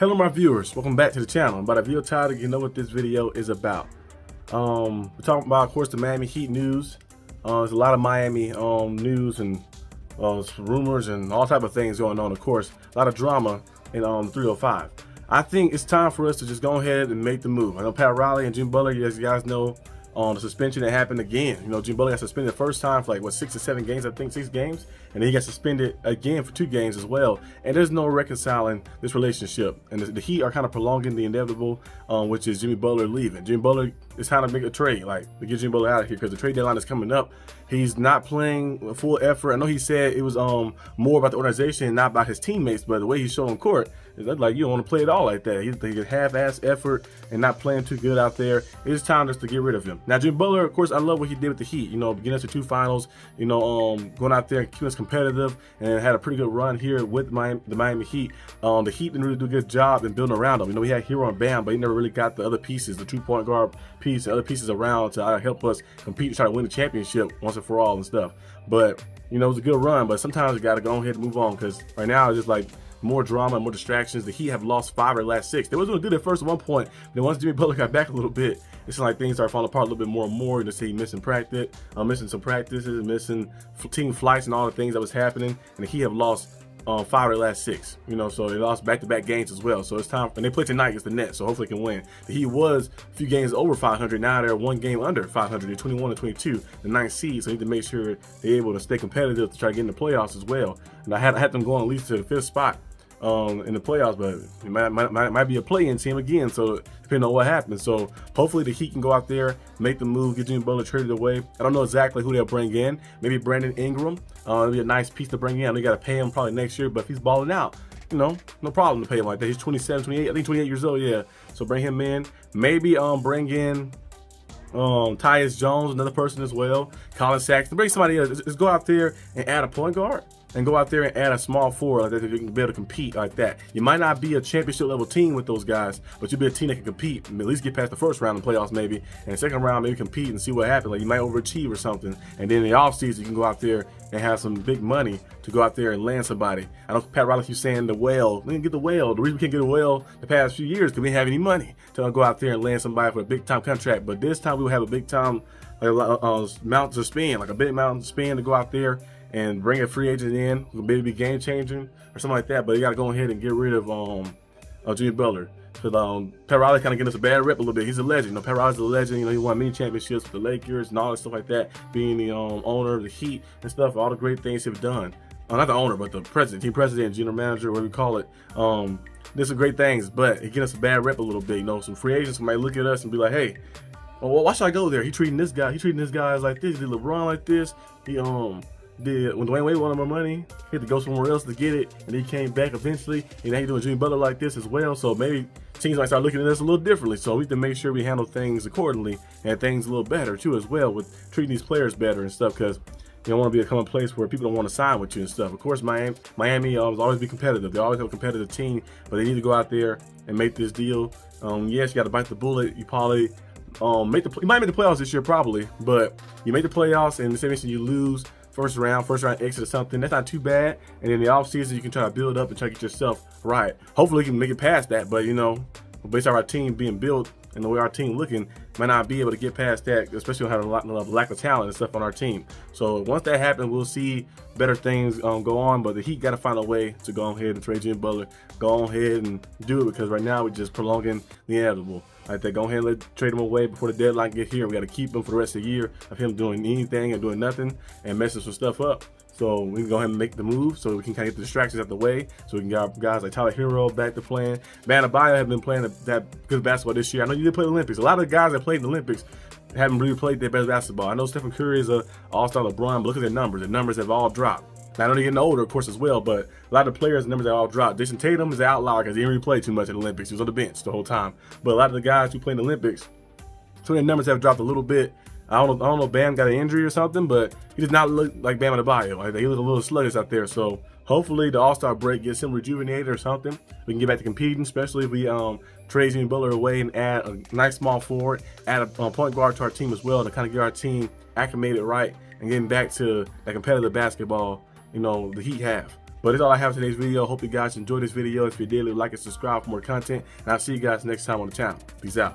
Hello my viewers, welcome back to the channel. I'm about a video title, you know what this video is about. We're talking about, of course, the Miami Heat news. There's a lot of Miami news and rumors and all type of things going on, of course. A lot of drama in 305. I think it's time for us to just go ahead and make the move. I know Pat Riley and Jim Butler, as you guys know, the suspension that happened again. You know, Jim Butler got suspended the first time for like, what, 6 or 7 games, I think 6 games. And then he got suspended again for 2 games as well. And there's no reconciling this relationship. And the Heat are kind of prolonging the inevitable, which is Jimmy Butler leaving. Jimmy Butler is trying to make a trade, like, to get Jimmy Butler out of here because the trade deadline is coming up. He's not playing a full effort. I know he said it was more about the organization and not about his teammates, but the way he showed on court, is that like you don't want to play it all like that. He's half-ass effort and not playing too good out there. It's time just to get rid of him. Now, Jimmy Butler, of course, I love what he did with the Heat. You know, getting us to 2 finals. You know, going out there and keeping us competitive, and had a pretty good run here with the Miami Heat. The Heat didn't really do a good job in building around him. You know, we had Hero and Bam, but he never really got the other pieces, the 2-point guard piece, the other pieces around to help us compete and try to win the championship once and for all and stuff. But you know, it was a good run. But sometimes you got to go ahead and move on because right now it's just like more drama, more distractions. The Heat have lost 5 of their last 6. They was doing good at first at one point. Then once Jimmy Butler got back a little bit, it's like things started falling apart a little bit more and more. You know, see missing practice, missing some practices, missing team flights and all the things that was happening. And the Heat have lost 5 of their last 6. You know, so they lost back-to-back games as well. So it's time, and they play tonight against the Nets, so hopefully they can win. The Heat was a few games over 500. Now they're 1 game under 500. They're 21 and 22, the 9th seed. So they need to make sure they're able to stay competitive to try to get in the playoffs as well. And I had them going at least to the 5th spot in the playoffs, but it might be a play-in team again, so depending on what happens. So hopefully the Heat can go out there, make the move, get Jimmy Butler traded away. I don't know exactly who they'll bring in. Maybe Brandon Ingram. It'll be a nice piece to bring in. They got to pay him probably next year, but if he's balling out, you know, no problem to pay him like that. He's 27, 28, I think 28 years old, yeah. So bring him in. Maybe bring in Tyus Jones, another person as well. Colin Sexton. Bring somebody else. Just go out there and add a point guard. And go out there and add a small forward like that, you can be able to compete like that. You might not be a championship level team with those guys, but you'll be a team that can compete, at least get past the first round in the playoffs maybe, and the second round maybe compete and see what happens. Like you might overachieve or something, and then in the offseason you can go out there and have some big money to go out there and land somebody. I know Pat Riley keeps saying the whale. We didn't get the whale. The reason we can't get a whale the past few years because we didn't have any money to go out there and land somebody for a big time contract. But this time we will have a big time amount to spend, like a big amount to spend to go out there and bring a free agent in, maybe game changing or something like that. But you got to go ahead and get rid of Jimmy Butler. Because Pat Riley kind of getting us a bad rep a little bit. He's a legend. You know, Pat Riley's a legend. You know, he won many championships with the Lakers and all that stuff like that. Being the owner of the Heat and stuff, all the great things he's done. Not the owner, but the president, team president, general manager, whatever you call it. There's some great things, but he getting us a bad rep a little bit. You know, some free agents might look at us and be like, hey, well, why should I go there? He treating this guy like this. He did LeBron like this. He when Dwayne Wade wanted more money, he had to go somewhere else to get it, and he came back eventually. And now he's doing Jimmy Butler like this as well. So maybe teams might start looking at us a little differently. So we have to make sure we handle things accordingly and things a little better too as well, with treating these players better and stuff, because you don't want to become a place where people don't want to sign with you and stuff. Of course, Miami will always be competitive. They always have a competitive team, but they need to go out there and make this deal. Yes, you got to bite the bullet. You probably you might make the playoffs this year probably, but you make the playoffs and in the same instance you lose first round exit or something. That's not too bad. And in the offseason, you can try to build up and try to get yourself right. Hopefully, you can make it past that. But, you know, based on our team being built and the way our team looking, might not be able to get past that, especially when we have a lack of talent and stuff on our team. So once that happens, we'll see better things go on. But the Heat got to find a way to go ahead and trade Jimmy Butler. Go ahead and do it, because right now we're just prolonging the inevitable. Like that, go ahead and trade him away before the deadline get here. We got to keep him for the rest of the year of him doing anything and doing nothing and messing some stuff up. So we can go ahead and make the move so we can kind of get the distractions out the way. So we can get guys like Tyler Hero back to playing. Bam Adebayo have been playing that good basketball this year. I know you did play the Olympics. A lot of the guys that played in the Olympics haven't really played their best basketball. I know Stephen Curry is an all-star LeBron, but look at their numbers. Their numbers have all dropped. Now, I know they're getting older, of course, as well, but a lot of the players' numbers have all dropped. Jason Tatum is an outlier because he didn't really play too much in the Olympics. He was on the bench the whole time. But a lot of the guys who play in the Olympics, so their numbers have dropped a little bit. I don't know if Bam got an injury or something, but he does not look like Bam Adebayo. Like, he look a little sluggish out there. So hopefully the All-Star break gets him rejuvenated or something. We can get back to competing, especially if we trade Jimmy Butler away and add a nice small forward, add a point guard to our team as well to kind of get our team acclimated right and getting back to that competitive basketball, you know, the Heat have. But that's all I have for today's video. Hope you guys enjoyed this video. If you did, leave a like and subscribe for more content. And I'll see you guys next time on the channel. Peace out.